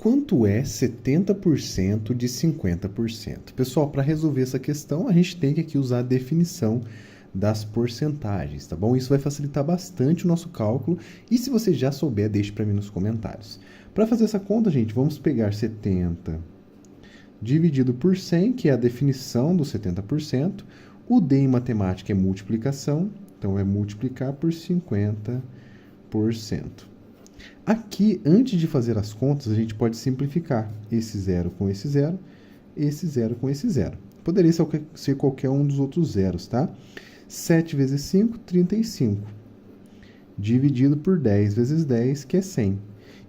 Quanto é 70% de 50%? Pessoal, para resolver essa questão, a gente tem que aqui usar a definição das porcentagens, tá bom? Isso vai facilitar bastante o nosso cálculo e se você já souber, deixe para mim nos comentários. Para fazer essa conta, gente, vamos pegar 70 dividido por 100, que é a definição do 70%. O D em matemática é multiplicação, então é multiplicar por 50%. Aqui, antes de fazer as contas, a gente pode simplificar esse zero com esse zero com esse zero. Poderia ser qualquer um dos outros zeros, tá? 7 vezes 5, 35. Dividido por 10 vezes 10, que é 100.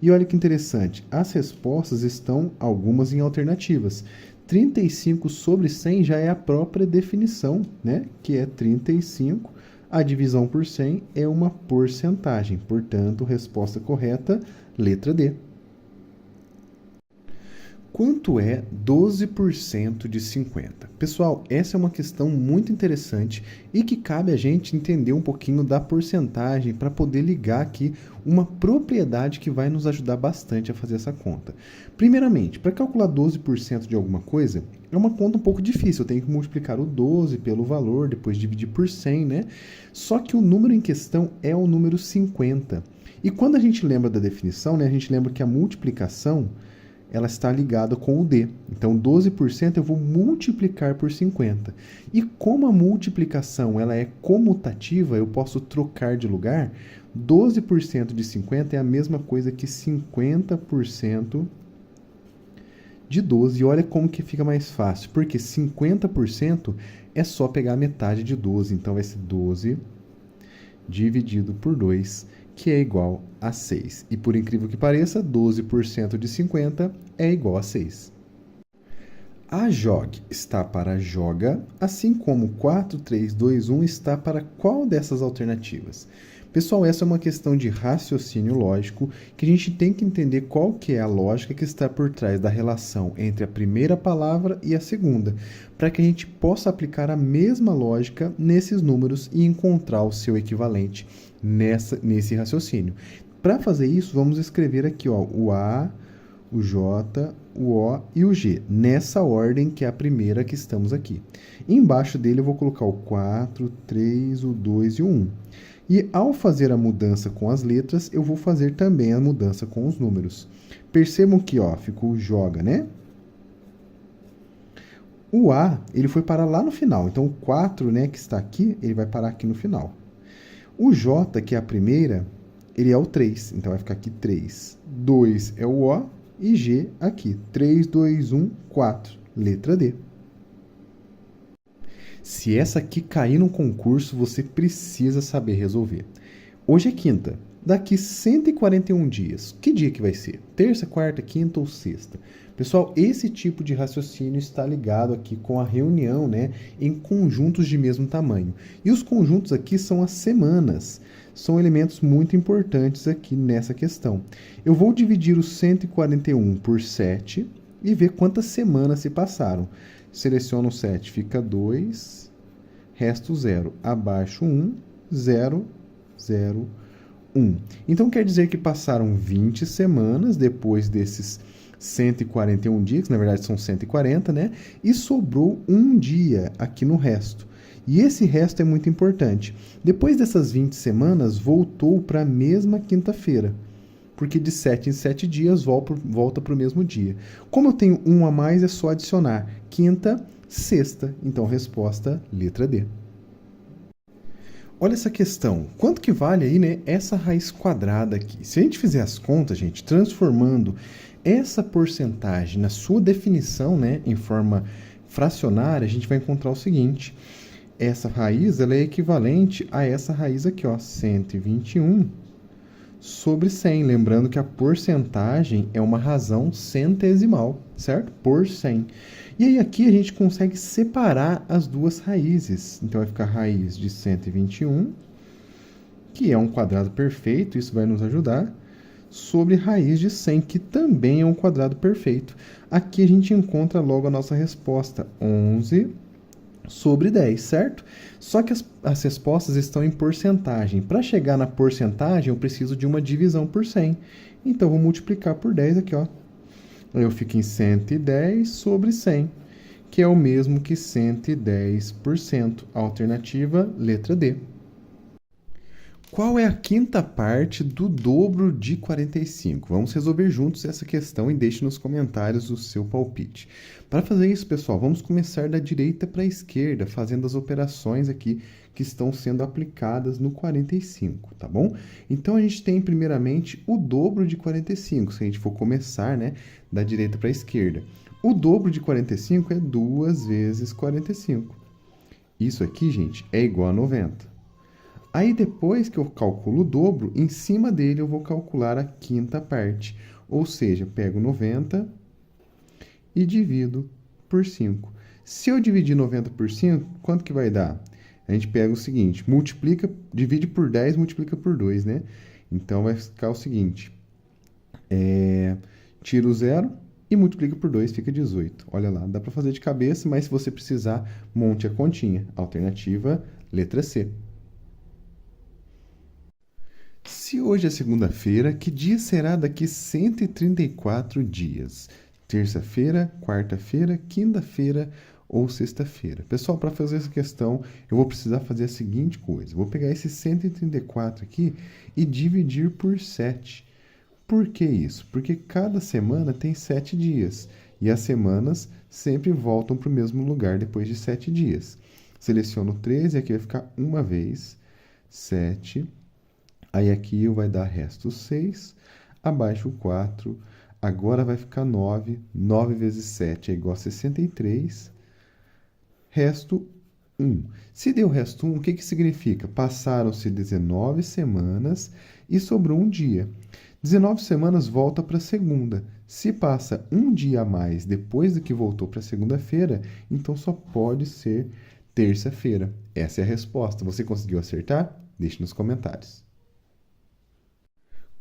E olha que interessante, as respostas estão algumas em alternativas. 35 sobre 100 já é a própria definição, né? Que é 35. A divisão por 100 é uma porcentagem. Portanto, resposta correta, letra D. Quanto é 12% de 50? Pessoal, essa é uma questão muito interessante e que cabe a gente entender um pouquinho da porcentagem para poder ligar aqui uma propriedade que vai nos ajudar bastante a fazer essa conta. Primeiramente, para calcular 12% de alguma coisa, é uma conta um pouco difícil. Eu tenho que multiplicar o 12 pelo valor, depois dividir por 100, né? Só que o número em questão é o número 50. E quando a gente lembra da definição, né, a gente lembra que a multiplicação ela está ligada com o D. Então, 12% eu vou multiplicar por 50. E como a multiplicação ela é comutativa, eu posso trocar de lugar. 12% de 50 é a mesma coisa que 50% de 12. E olha como que fica mais fácil, porque 50% é só pegar a metade de 12. Então, vai ser 12 dividido por 2, que é igual a 6. E por incrível que pareça, 12% de 50 é igual a 6. A JOG está para joga, assim como 4, 3, 2, 1 está para qual dessas alternativas? Pessoal, essa é uma questão de raciocínio lógico que a gente tem que entender qual que é a lógica que está por trás da relação entre a primeira palavra e a segunda, para que a gente possa aplicar a mesma lógica nesses números e encontrar o seu equivalente nesse raciocínio. Para fazer isso, vamos escrever aqui ó, o A, o J, o O e o G, nessa ordem que é a primeira que estamos aqui. E embaixo dele eu vou colocar o 4, 3, o 2 e o 1. E ao fazer a mudança com as letras, eu vou fazer também a mudança com os números. Percebam que ó, ficou joga, né? O A, ele foi parar lá no final. Então, o 4, né, que está aqui, ele vai parar aqui no final. O J, que é a primeira, ele é o 3. Então, vai ficar aqui 3. 2 é o O e G aqui. 3, 2, 1, 4. Letra D. Se essa aqui cair no concurso, você precisa saber resolver. Hoje é quinta. Daqui 141 dias, que dia que vai ser? Terça, quarta, quinta ou sexta? Pessoal, esse tipo de raciocínio está ligado aqui com a reunião, né, em conjuntos de mesmo tamanho. E os conjuntos aqui são as semanas. São elementos muito importantes aqui nessa questão. Eu vou dividir o 141 por 7 e ver quantas semanas se passaram. Seleciono o 7, fica 2, resto 0. Abaixo 1, 0, 0, 1. Então, quer dizer que passaram 20 semanas depois desses 141 dias, que na verdade são 140, né? E sobrou um dia aqui no resto. E esse resto é muito importante. Depois dessas 20 semanas, voltou para a mesma quinta-feira. Porque de 7 em 7 dias volta para o mesmo dia. Como eu tenho um a mais, é só adicionar quinta, sexta. Então, resposta, letra D. Olha essa questão. Quanto que vale aí, né, essa raiz quadrada aqui? Se a gente fizer as contas, gente, transformando essa porcentagem na sua definição, né, em forma fracionária, a gente vai encontrar o seguinte. Essa raiz ela é equivalente a essa raiz aqui, ó, 121 sobre 100. Lembrando que a porcentagem é uma razão centesimal, certo? Por 100. E aí aqui a gente consegue separar as duas raízes. Então vai ficar a raiz de 121, que é um quadrado perfeito, isso vai nos ajudar, sobre raiz de 100, que também é um quadrado perfeito. Aqui a gente encontra logo a nossa resposta, 11 sobre 10, certo? Só que as respostas estão em porcentagem. Para chegar na porcentagem, eu preciso de uma divisão por 100. Então, eu vou multiplicar por 10 aqui, ó. Eu fico em 110 sobre 100, que é o mesmo que 110%. Alternativa, letra D. Qual é a quinta parte do dobro de 45? Vamos resolver juntos essa questão e deixe nos comentários o seu palpite. Para fazer isso, pessoal, vamos começar da direita para a esquerda, fazendo as operações aqui que estão sendo aplicadas no 45, tá bom? Então, a gente tem, primeiramente, o dobro de 45, se a gente for começar, né, da direita para a esquerda. O dobro de 45 é 2 vezes 45. Isso aqui, gente, é igual a 90. Aí, depois que eu calculo o dobro, em cima dele eu vou calcular a quinta parte. Ou seja, pego 90 e divido por 5. Se eu dividir 90 por 5, quanto que vai dar? A gente pega o seguinte, divide por 10, multiplica por 2, né? Então, vai ficar o seguinte, tira o 0 e multiplica por 2, fica 18. Olha lá, dá para fazer de cabeça, mas se você precisar, monte a continha. Alternativa, letra C. Se hoje é segunda-feira, que dia será daqui 134 dias? Terça-feira, quarta-feira, quinta-feira ou sexta-feira? Pessoal, para fazer essa questão, eu vou precisar fazer a seguinte coisa. Vou pegar esse 134 aqui e dividir por 7. Por que isso? Porque cada semana tem 7 dias. E as semanas sempre voltam para o mesmo lugar depois de 7 dias. Seleciono 13, aqui vai ficar uma vez, 7. Aí aqui vai dar resto 6, abaixo o 4, agora vai ficar 9, 9 vezes 7 é igual a 63, resto 1. Se deu resto 1, o que significa? Passaram-se 19 semanas e sobrou um dia. 19 semanas volta para a segunda. Se passa um dia a mais depois do que voltou para segunda-feira, então só pode ser terça-feira. Essa é a resposta. Você conseguiu acertar? Deixe nos comentários.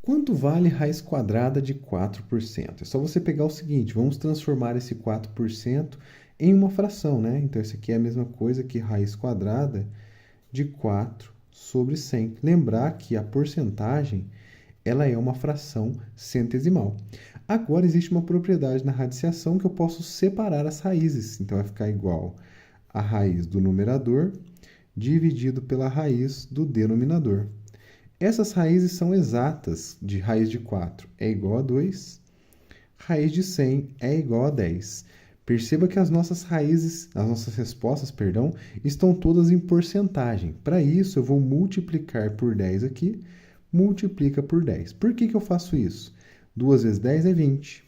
Quanto vale raiz quadrada de 4%? É só você pegar o seguinte, vamos transformar esse 4% em uma fração, né? Então, isso aqui é a mesma coisa que raiz quadrada de 4 sobre 100. Lembrar que a porcentagem, ela é uma fração centesimal. Agora, existe uma propriedade na radiciação que eu posso separar as raízes. Então, vai ficar igual a raiz do numerador dividido pela raiz do denominador. Essas raízes são exatas, de raiz de 4 é igual a 2, raiz de 100 é igual a 10. Perceba que as nossas respostas, estão todas em porcentagem. Para isso, eu vou multiplicar por 10 aqui, multiplica por 10. Por que eu faço isso? 2 vezes 10 é 20.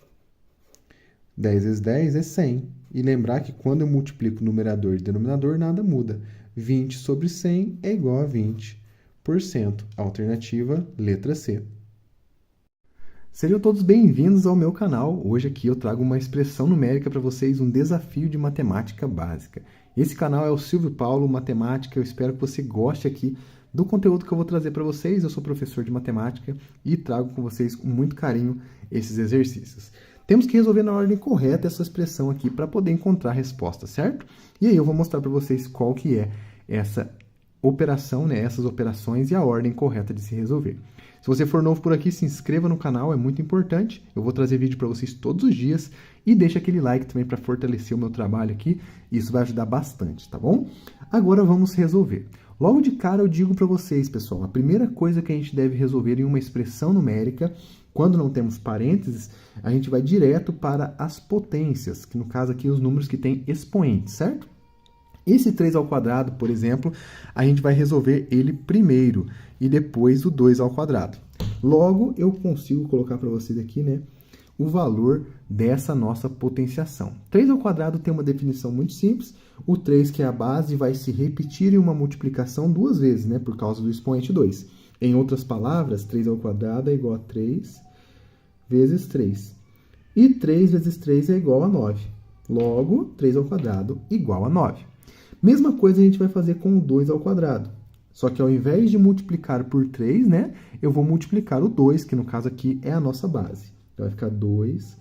10 vezes 10 é 100. E lembrar que quando eu multiplico numerador e denominador, nada muda. 20 sobre 100 é igual a 20%. Alternativa, letra C. Sejam todos bem-vindos ao meu canal. Hoje aqui eu trago uma expressão numérica para vocês, um desafio de matemática básica. Esse canal é o Silvio Paulo Matemática. Eu espero que você goste aqui do conteúdo que eu vou trazer para vocês. Eu sou professor de matemática e trago com vocês com muito carinho esses exercícios. Temos que resolver na ordem correta essa expressão aqui para poder encontrar a resposta, certo? E aí eu vou mostrar para vocês qual que é essa operação, né, essas operações e a ordem correta de se resolver. Se você for novo por aqui, se inscreva no canal, é muito importante. Eu vou trazer vídeo para vocês todos os dias e deixa aquele like também para fortalecer o meu trabalho aqui. Isso vai ajudar bastante, tá bom? Agora vamos resolver. Logo de cara eu digo para vocês, pessoal, a primeira coisa que a gente deve resolver em uma expressão numérica, quando não temos parênteses, a gente vai direto para as potências, que no caso aqui os números que têm expoentes, certo? Esse 3 ao quadrado, por exemplo, a gente vai resolver ele primeiro e depois o 2 ao quadrado. Logo, eu consigo colocar para vocês aqui, né, o valor dessa nossa potenciação. 3 ao quadrado tem uma definição muito simples. O 3, que é a base, vai se repetir em uma multiplicação duas vezes, né, por causa do expoente 2. Em outras palavras, 3 ao quadrado é igual a 3 vezes 3. E 3 vezes 3 é igual a 9. Logo, 3 ao quadrado igual a 9. Mesma coisa a gente vai fazer com o 2 ao quadrado. Só que ao invés de multiplicar por 3, né, eu vou multiplicar o 2, que no caso aqui é a nossa base. Então, vai ficar 2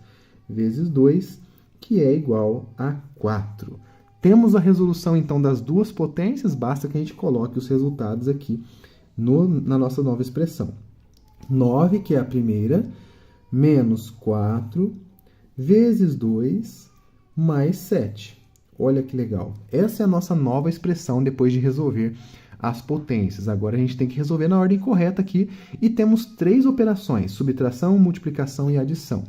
vezes 2, que é igual a 4. Temos a resolução, então, das duas potências, basta que a gente coloque os resultados aqui na nossa nova expressão. 9, que é a primeira, menos 4, vezes 2 mais 7. Olha que legal. Essa é a nossa nova expressão depois de resolver as potências. Agora a gente tem que resolver na ordem correta aqui e temos 3 operações: subtração, multiplicação e adição.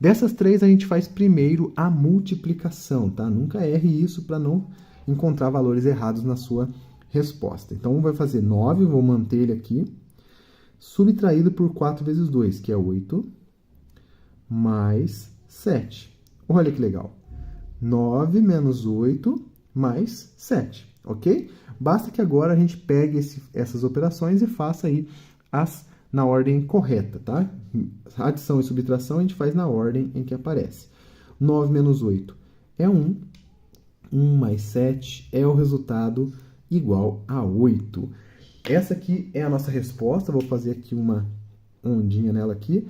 Dessas 3 a gente faz primeiro a multiplicação, tá? Nunca erre isso para não encontrar valores errados na sua resposta. Então vai fazer 9, vou manter ele aqui, subtraído por 4 vezes 2, que é 8, mais 7. Olha que legal. 9 menos 8 mais 7, ok? Basta que agora a gente pegue essas operações e faça aí na ordem correta, tá? Adição e subtração a gente faz na ordem em que aparece. 9 menos 8 é 1. 1 mais 7 é o resultado igual a 8. Essa aqui é a nossa resposta. Vou fazer aqui uma ondinha nela aqui.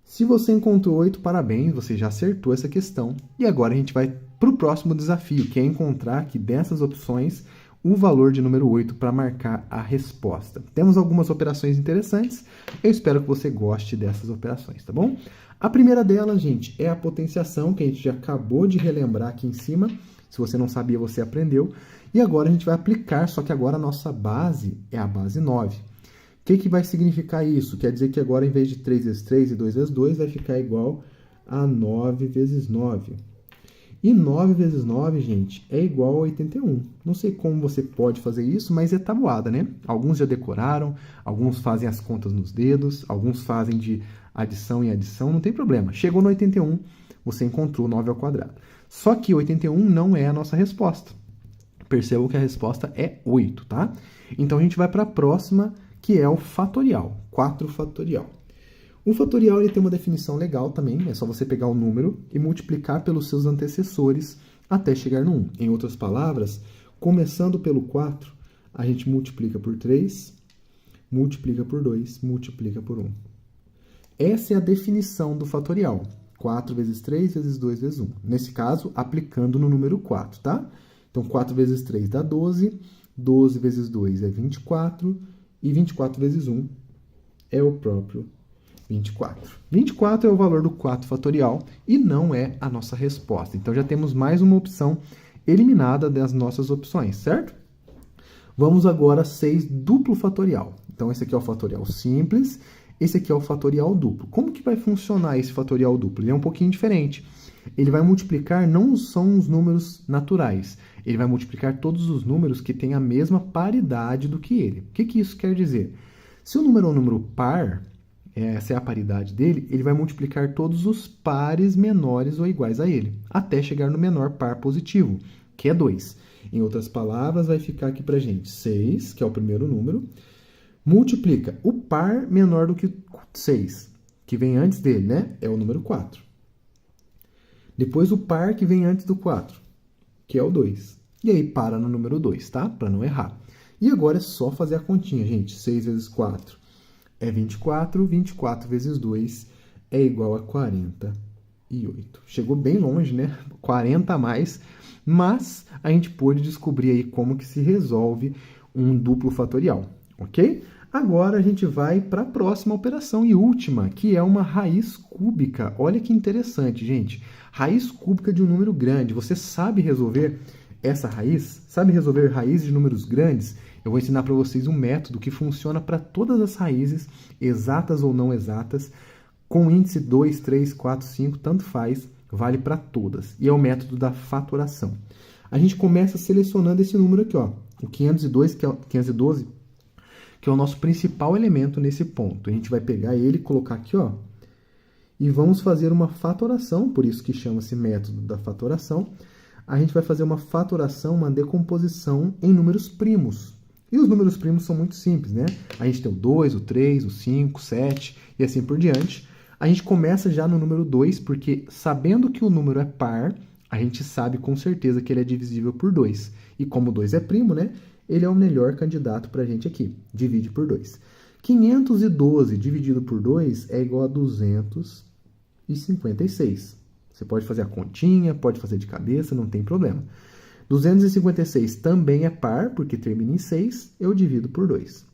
Se você encontrou 8, parabéns, você já acertou essa questão. E agora a gente vai para o próximo desafio, que é encontrar aqui dessas opções o valor de número 8 para marcar a resposta. Temos algumas operações interessantes. Eu espero que você goste dessas operações, tá bom? A primeira delas, gente, é a potenciação, que a gente já acabou de relembrar aqui em cima. Se você não sabia, você aprendeu. E agora a gente vai aplicar, só que agora a nossa base é a base 9. O que vai significar isso? Quer dizer que agora, em vez de 3 vezes 3 e 2 vezes 2, vai ficar igual a 9 vezes 9. E 9 vezes 9, gente, é igual a 81. Não sei como você pode fazer isso, mas é tabuada, né? Alguns já decoraram, alguns fazem as contas nos dedos, alguns fazem de adição em adição, não tem problema. Chegou no 81, você encontrou 9 ao quadrado. Só que 81 não é a nossa resposta. Percebam que a resposta é 8, tá? Então a gente vai para a próxima, que é o fatorial, 4 fatorial. O fatorial ele tem uma definição legal também, é só você pegar o número e multiplicar pelos seus antecessores até chegar no 1. Em outras palavras, começando pelo 4, a gente multiplica por 3, multiplica por 2, multiplica por 1. Essa é a definição do fatorial. 4 vezes 3 vezes 2 vezes 1. Nesse caso, aplicando no número 4, tá? Então, 4 vezes 3 dá 12, 12 vezes 2 é 24, e 24 vezes 1 é o próprio 24. 24 é o valor do 4 fatorial e não é a nossa resposta. Então, já temos mais uma opção eliminada das nossas opções, certo? Vamos agora a 6 duplo fatorial. Então, esse aqui é o fatorial simples, esse aqui é o fatorial duplo. Como que vai funcionar esse fatorial duplo? Ele é um pouquinho diferente. Ele vai multiplicar, não são os números naturais, ele vai multiplicar todos os números que têm a mesma paridade do que ele. O que isso quer dizer? Se o número é um número par, essa é a paridade dele, ele vai multiplicar todos os pares menores ou iguais a ele, até chegar no menor par positivo, que é 2. Em outras palavras, vai ficar aqui pra gente 6, que é o primeiro número, multiplica o par menor do que 6, que vem antes dele, né? É o número 4. Depois o par que vem antes do 4, que é o 2. E aí para no número 2, tá? Para não errar. E agora é só fazer a continha, gente. 6 vezes 4 é 24, 24 vezes 2 é igual a 48. Chegou bem longe, né? 40 a mais, mas a gente pôde descobrir aí como que se resolve um duplo fatorial, ok? Agora a gente vai para a próxima operação e última, que é uma raiz cúbica. Olha que interessante, gente. Raiz cúbica de um número grande. Você sabe resolver essa raiz? Sabe resolver raízes de números grandes? Eu vou ensinar para vocês um método que funciona para todas as raízes, exatas ou não exatas, com índice 2, 3, 4, 5, tanto faz, vale para todas. E é o método da fatoração. A gente começa selecionando esse número aqui, ó, o 512, que é o nosso principal elemento nesse ponto. A gente vai pegar ele e colocar aqui, ó, e vamos fazer uma fatoração, por isso que chama-se método da fatoração. A gente vai fazer uma fatoração, uma decomposição em números primos. E os números primos são muito simples, né? A gente tem o 2, o 3, o 5, o 7 e assim por diante. A gente começa já no número 2, porque sabendo que o número é par, a gente sabe com certeza que ele é divisível por 2. E como 2 é primo, né? Ele é o melhor candidato para a gente aqui. Divide por 2. 512 dividido por 2 é igual a 256. Você pode fazer a continha, pode fazer de cabeça, não tem problema. 256 também é par, porque termina em 6, eu divido por 2.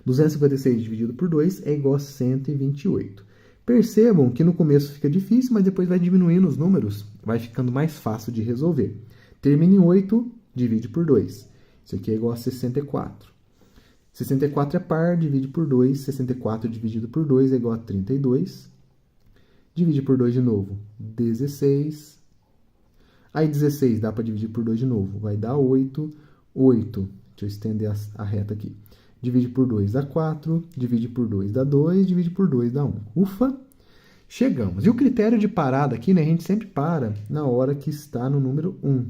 256 dividido por 2 é igual a 128. Percebam que no começo fica difícil, mas depois vai diminuindo os números, vai ficando mais fácil de resolver. Termina em 8, divide por 2. Isso aqui é igual a 64. 64 é par, divide por 2. 64 dividido por 2 é igual a 32. Divide por 2 de novo, 16. Aí 16 dá para dividir por 2 de novo, vai dar 8. 8, deixa eu estender a reta aqui. Divide por 2 dá 4, divide por 2 dá 2, divide por 2 dá 1. Ufa! Chegamos. E o critério de parada aqui, né, a gente sempre para na hora que está no número 1.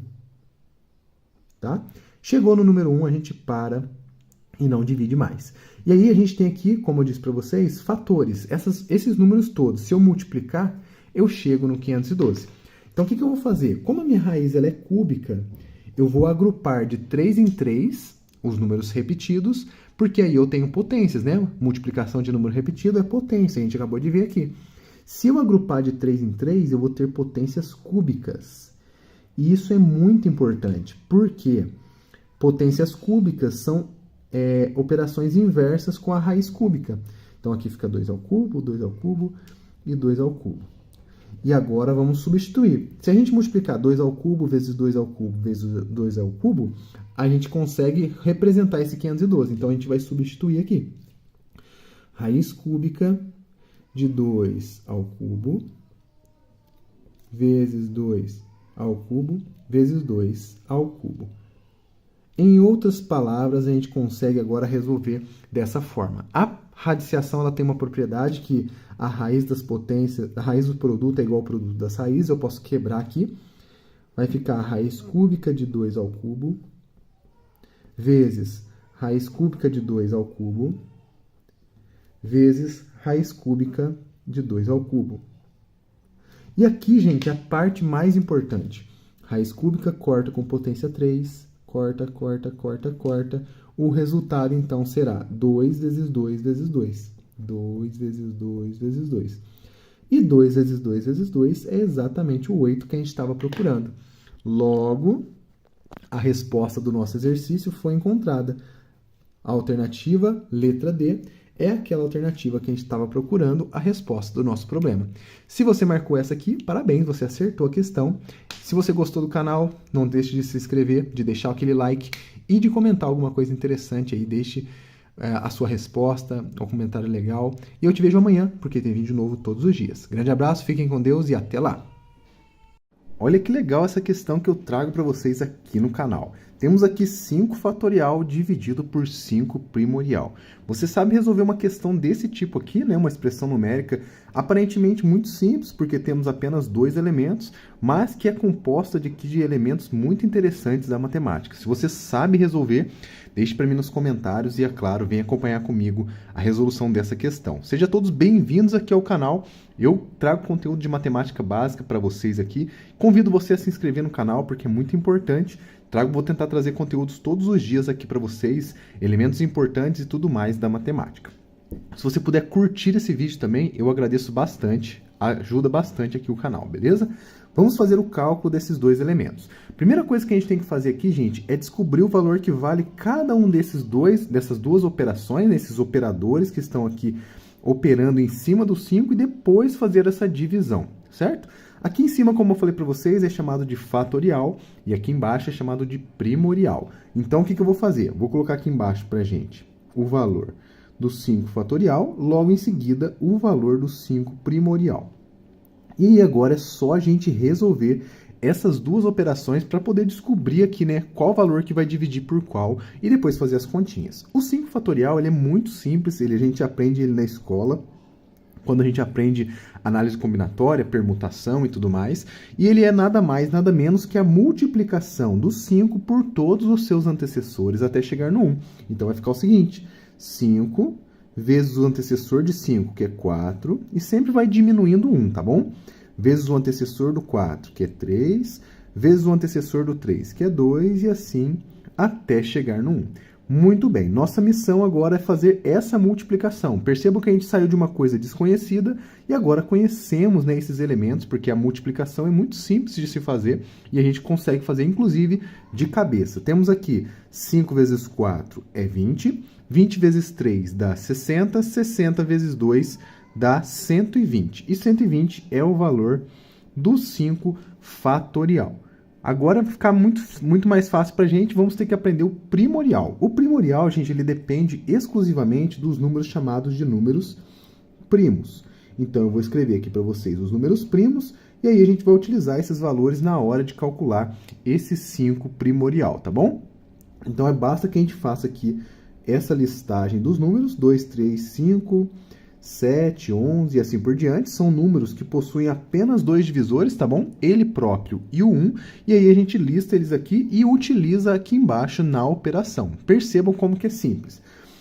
Tá? Chegou no número 1, a gente para e não divide mais. E aí a gente tem aqui, como eu disse para vocês, fatores. Esses números todos, se eu multiplicar, eu chego no 512. Então, o que eu vou fazer? Como a minha raiz ela é cúbica, eu vou agrupar de 3 em 3 os números repetidos, porque aí eu tenho potências, né? Multiplicação de número repetido é potência, a gente acabou de ver aqui. Se eu agrupar de 3 em 3, eu vou ter potências cúbicas. E isso é muito importante, porque potências cúbicas são operações inversas com a raiz cúbica. Então, aqui fica 2 ao cubo, 2 ao cubo e 2 ao cubo. E agora vamos substituir. Se a gente multiplicar 2 ao cubo vezes 2 ao cubo vezes 2 ao cubo, a gente consegue representar esse 512. Então, a gente vai substituir aqui. Raiz cúbica de 2 ao cubo vezes 2 ao cubo vezes 2 ao cubo. Em outras palavras, a gente consegue agora resolver dessa forma. A radiciação ela tem uma propriedade que a raiz das potências, a raiz do produto é igual ao produto das raízes. Eu posso quebrar aqui. Vai ficar a raiz cúbica de 2 ao cubo vezes raiz cúbica de 2 ao cubo vezes raiz cúbica de 2 ao cubo. E aqui, gente, a parte mais importante. Raiz cúbica corta com potência 3. Corta, corta, corta, corta. O resultado, então, será 2 vezes 2 vezes 2. 2 vezes 2 vezes 2. E 2 vezes 2 vezes 2 é exatamente o 8 que a gente estava procurando. Logo, a resposta do nosso exercício foi encontrada. A alternativa, letra D, é aquela alternativa que a gente estava procurando, a resposta do nosso problema. Se você marcou essa aqui, parabéns, você acertou a questão. Se você gostou do canal, não deixe de se inscrever, de deixar aquele like e de comentar alguma coisa interessante aí. Deixe a sua resposta, um comentário legal. E eu te vejo amanhã, porque tem vídeo novo todos os dias. Grande abraço, fiquem com Deus e até lá! Olha que legal essa questão que eu trago para vocês aqui no canal. Temos aqui 5 fatorial dividido por 5 primorial. Você sabe resolver uma questão desse tipo aqui, né? Uma expressão numérica aparentemente muito simples, porque temos apenas 2 elementos, mas que é composta de elementos muito interessantes da matemática. Se você sabe resolver, deixe para mim nos comentários e, é claro, venha acompanhar comigo a resolução dessa questão. Sejam todos bem-vindos aqui ao canal. Eu trago conteúdo de matemática básica para vocês aqui. Convido você a se inscrever no canal, porque é muito importante. Vou tentar trazer conteúdos todos os dias aqui para vocês, elementos importantes e tudo mais da matemática. Se você puder curtir esse vídeo também, eu agradeço bastante, ajuda bastante aqui o canal, beleza? Vamos fazer o cálculo desses 2 elementos. Primeira coisa que a gente tem que fazer aqui, gente, é descobrir o valor que vale cada um dessas 2 operações, esses operadores que estão aqui operando em cima do 5 e depois fazer essa divisão, certo? Aqui em cima, como eu falei para vocês, é chamado de fatorial e aqui embaixo é chamado de primorial. Então, o que eu vou fazer? Vou colocar aqui embaixo para a gente o valor do 5 fatorial, logo em seguida o valor do 5 primorial. E agora é só a gente resolver essas 2 operações para poder descobrir aqui, né, qual valor que vai dividir por qual e depois fazer as continhas. O 5 fatorial ele é muito simples, a gente aprende ele na escola, quando a gente aprende análise combinatória, permutação e tudo mais, e ele é nada mais, nada menos que a multiplicação do 5 por todos os seus antecessores até chegar no 1. Então vai ficar o seguinte, 5 vezes o antecessor de 5, que é 4, e sempre vai diminuindo 1, tá bom? Vezes o antecessor do 4, que é 3, vezes o antecessor do 3, que é 2, e assim até chegar no 1. Muito bem, nossa missão agora é fazer essa multiplicação. Perceba que a gente saiu de uma coisa desconhecida e agora conhecemos, né, esses elementos, porque a multiplicação é muito simples de se fazer e a gente consegue fazer, inclusive, de cabeça. Temos aqui 5 vezes 4 é 20, 20 vezes 3 dá 60, 60 vezes 2 dá 120. E 120 é o valor do 5 fatorial. Agora, para ficar muito mais fácil para a gente, vamos ter que aprender o primorial. O primorial, gente, ele depende exclusivamente dos números chamados de números primos. Então, eu vou escrever aqui para vocês os números primos, e aí a gente vai utilizar esses valores na hora de calcular esse 5 primorial, tá bom? Então, basta que a gente faça aqui essa listagem dos números, 2, 3, 5, 7, 11 e assim por diante. São números que possuem apenas dois divisores, tá bom? Ele próprio e o 1. E aí a gente lista eles aqui e utiliza aqui embaixo na operação. Percebam como que é simples.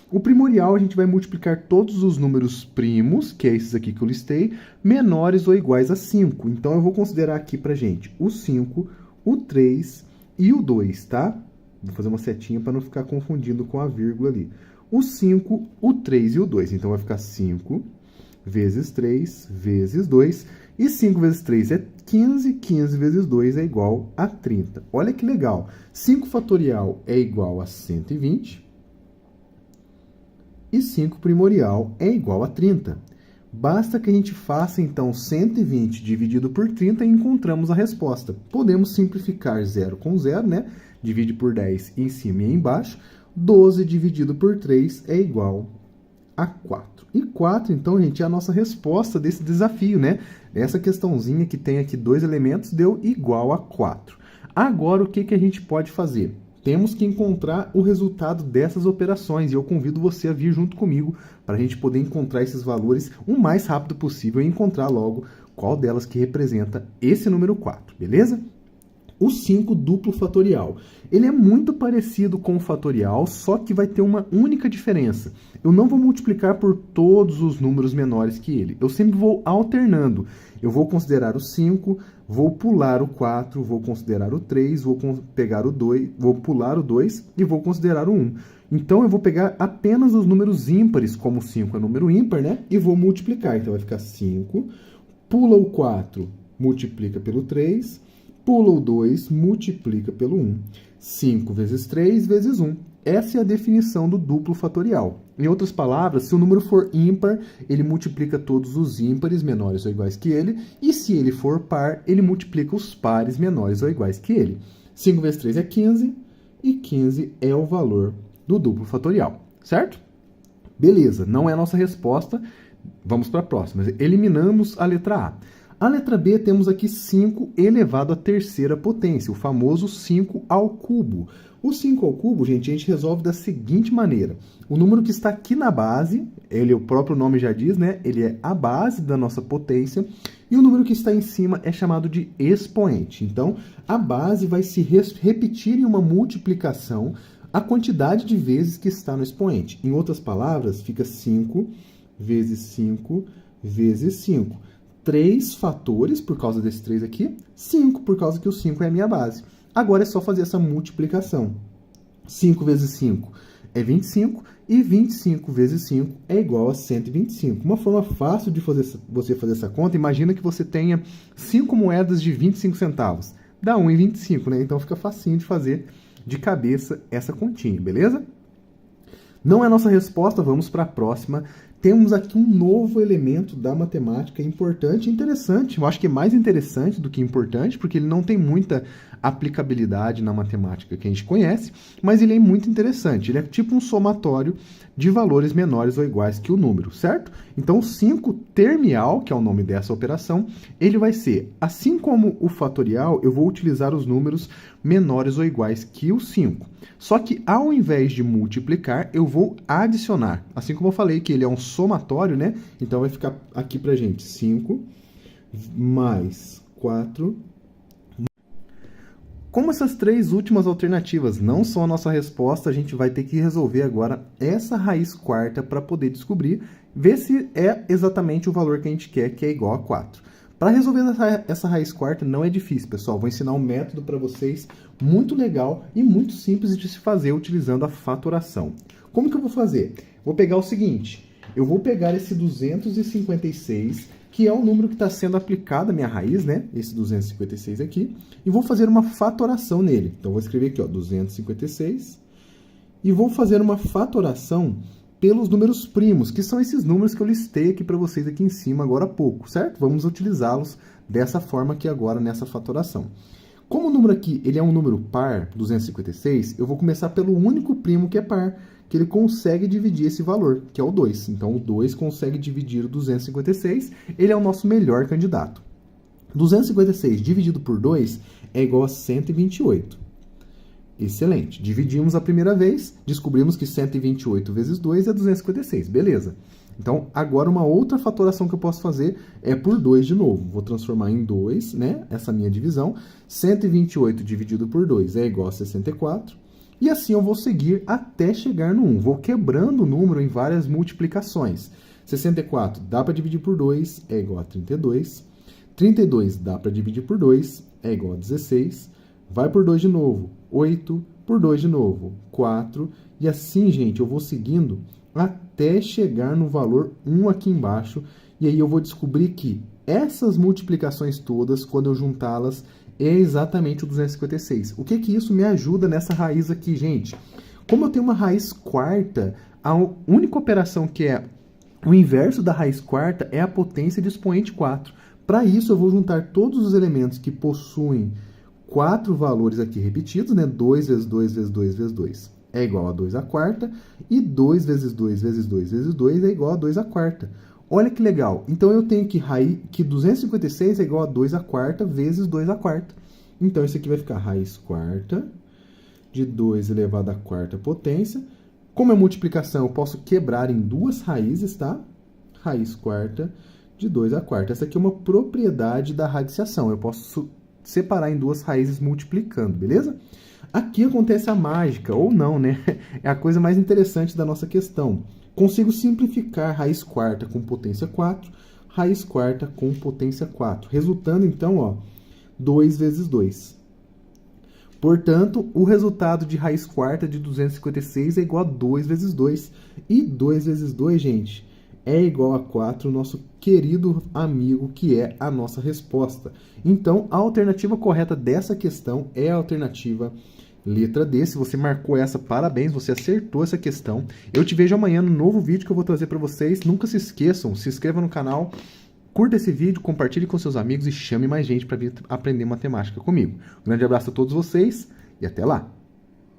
O primorial, a gente vai multiplicar todos os números primos, que é esses aqui que eu listei, menores ou iguais a 5. Então, eu vou considerar aqui pra gente o 5, o 3 e o 2, tá? Vou fazer uma setinha para não ficar confundindo com a vírgula ali. O 5, o 3 e o 2. Então, vai ficar 5 vezes 3 vezes 2. E 5 vezes 3 é 15. 15 vezes 2 é igual a 30. Olha que legal. 5 fatorial é igual a 120. E 5 primorial é igual a 30. Basta que a gente faça, então, 120 dividido por 30 e encontramos a resposta. Podemos simplificar 0 com 0, né? Divide por 10 em cima e embaixo. 12 dividido por 3 é igual a 4. E 4, então, gente, é a nossa resposta desse desafio, né? Essa questãozinha que tem aqui dois elementos deu igual a 4. Agora, o que a gente pode fazer? Temos que encontrar o resultado dessas operações e eu convido você a vir junto comigo para a gente poder encontrar esses valores o mais rápido possível e encontrar logo qual delas que representa esse número 4, beleza? O 5 duplo fatorial. Ele é muito parecido com o fatorial, só que vai ter uma única diferença. Eu não vou multiplicar por todos os números menores que ele. Eu sempre vou alternando. Eu vou considerar o 5, vou pular o 4, vou considerar o 3, vou pegar o 2, vou pular o 2 e vou considerar o 1. Então, eu vou pegar apenas os números ímpares, como o 5 é número ímpar, né? E vou multiplicar. Então, vai ficar 5, pula o 4, multiplica pelo 3, pula o 2, multiplica pelo 1. 5 vezes 3 vezes 1. Essa é a definição do duplo fatorial. Em outras palavras, se o número for ímpar, ele multiplica todos os ímpares menores ou iguais que ele, e se ele for par, ele multiplica os pares menores ou iguais que ele. 5 vezes 3 é 15, e 15 é o valor do duplo fatorial, certo? Beleza, não é a nossa resposta. Vamos para a próxima. Eliminamos a letra A. A letra B, temos aqui 5 elevado à terceira potência, o famoso 5 ao cubo. O 5 ao cubo, gente, a gente resolve da seguinte maneira. O número que está aqui na base, o próprio nome já diz, né? Ele é a base da nossa potência. E o número que está em cima é chamado de expoente. Então, a base vai se repetir em uma multiplicação a quantidade de vezes que está no expoente. Em outras palavras, fica 5 vezes 5 vezes 5. 3 fatores, por causa desse 3 aqui, 5, por causa que o 5 é a minha base. Agora é só fazer essa multiplicação. 5 vezes 5 é 25, e 25 vezes 5 é igual a 125. Uma forma fácil de você fazer essa conta, imagina que você tenha 5 moedas de 25 centavos. Dá 1,25, né? Então fica facinho de fazer de cabeça essa continha, beleza? Não é a nossa resposta, vamos para a próxima. Temos aqui um novo elemento da matemática importante e interessante. Eu acho que é mais interessante do que importante, porque ele não tem muita aplicabilidade na matemática que a gente conhece, mas ele é muito interessante. Ele é tipo um somatório de valores menores ou iguais que o número, certo? Então, o 5 termial, que é o nome dessa operação, ele vai ser, assim como o fatorial, eu vou utilizar os números menores ou iguais que o 5. Só que, ao invés de multiplicar, eu vou adicionar. Assim como eu falei que ele é um somatório, né? Então, vai ficar aqui pra gente 5 mais 4. Como essas três últimas alternativas não são a nossa resposta, a gente vai ter que resolver agora essa raiz quarta para poder descobrir, ver se é exatamente o valor que a gente quer, que é igual a 4. Para resolver essa raiz quarta não é difícil, pessoal. Vou ensinar um método para vocês muito legal e muito simples de se fazer utilizando a fatoração. Como que eu vou fazer? Vou pegar o seguinte, eu vou pegar esse 256, que é o número que está sendo aplicado à minha raiz, né? Esse 256 aqui, e vou fazer uma fatoração nele. Então, vou escrever aqui, ó, 256, e vou fazer uma fatoração pelos números primos, que são esses números que eu listei aqui para vocês aqui em cima agora há pouco, certo? Vamos utilizá-los dessa forma aqui agora nessa fatoração. Como o número aqui ele é um número par, 256, eu vou começar pelo único primo que é par, que ele consegue dividir esse valor, que é o 2. Então, o 2 consegue dividir o 256, ele é o nosso melhor candidato. 256 dividido por 2 é igual a 128. Excelente. Dividimos a primeira vez, descobrimos que 128 vezes 2 é 256. Beleza. Então, agora uma outra fatoração que eu posso fazer é por 2 de novo. Vou transformar em 2, né? Essa minha divisão. 128 dividido por 2 é igual a 64. E assim eu vou seguir até chegar no 1. Vou quebrando o número em várias multiplicações. 64 dá para dividir por 2, é igual a 32. 32 dá para dividir por 2, é igual a 16. Vai por 2 de novo, 8. Por 2 de novo, 4. E assim, gente, eu vou seguindo até chegar no valor 1 aqui embaixo. E aí eu vou descobrir que essas multiplicações todas, quando eu juntá-las, é exatamente o 256. O que que isso me ajuda nessa raiz aqui, gente? Como eu tenho uma raiz quarta, a única operação que é o inverso da raiz quarta é a potência de expoente 4. Para isso, eu vou juntar todos os elementos que possuem 4 valores aqui repetidos, né? 2 vezes 2 vezes 2 vezes 2 é igual a 2 à quarta, e 2 vezes 2 vezes 2 vezes 2 é igual a 2 à quarta. Olha que legal. Então, eu tenho que 256 é igual a 2 à quarta vezes 2 à quarta. Então, isso aqui vai ficar raiz quarta de 2 elevado à quarta potência. Como é multiplicação, eu posso quebrar em duas raízes, tá? Raiz quarta de 2 à quarta. Essa aqui é uma propriedade da radiciação. Eu posso separar em duas raízes multiplicando, beleza? Aqui acontece a mágica, ou não, né? É a coisa mais interessante da nossa questão. Consigo simplificar raiz quarta com potência 4, raiz quarta com potência 4, resultando, então, ó, 2 vezes 2. Portanto, o resultado de raiz quarta de 256 é igual a 2 vezes 2. E 2 vezes 2, gente, é igual a 4, nosso querido amigo, que é a nossa resposta. Então, a alternativa correta dessa questão é a alternativa letra D. Se você marcou essa, parabéns, você acertou essa questão. Eu te vejo amanhã no novo vídeo que eu vou trazer para vocês. Nunca se esqueçam, se inscreva no canal, curta esse vídeo, compartilhe com seus amigos e chame mais gente para vir aprender matemática comigo. Um grande abraço a todos vocês e até lá!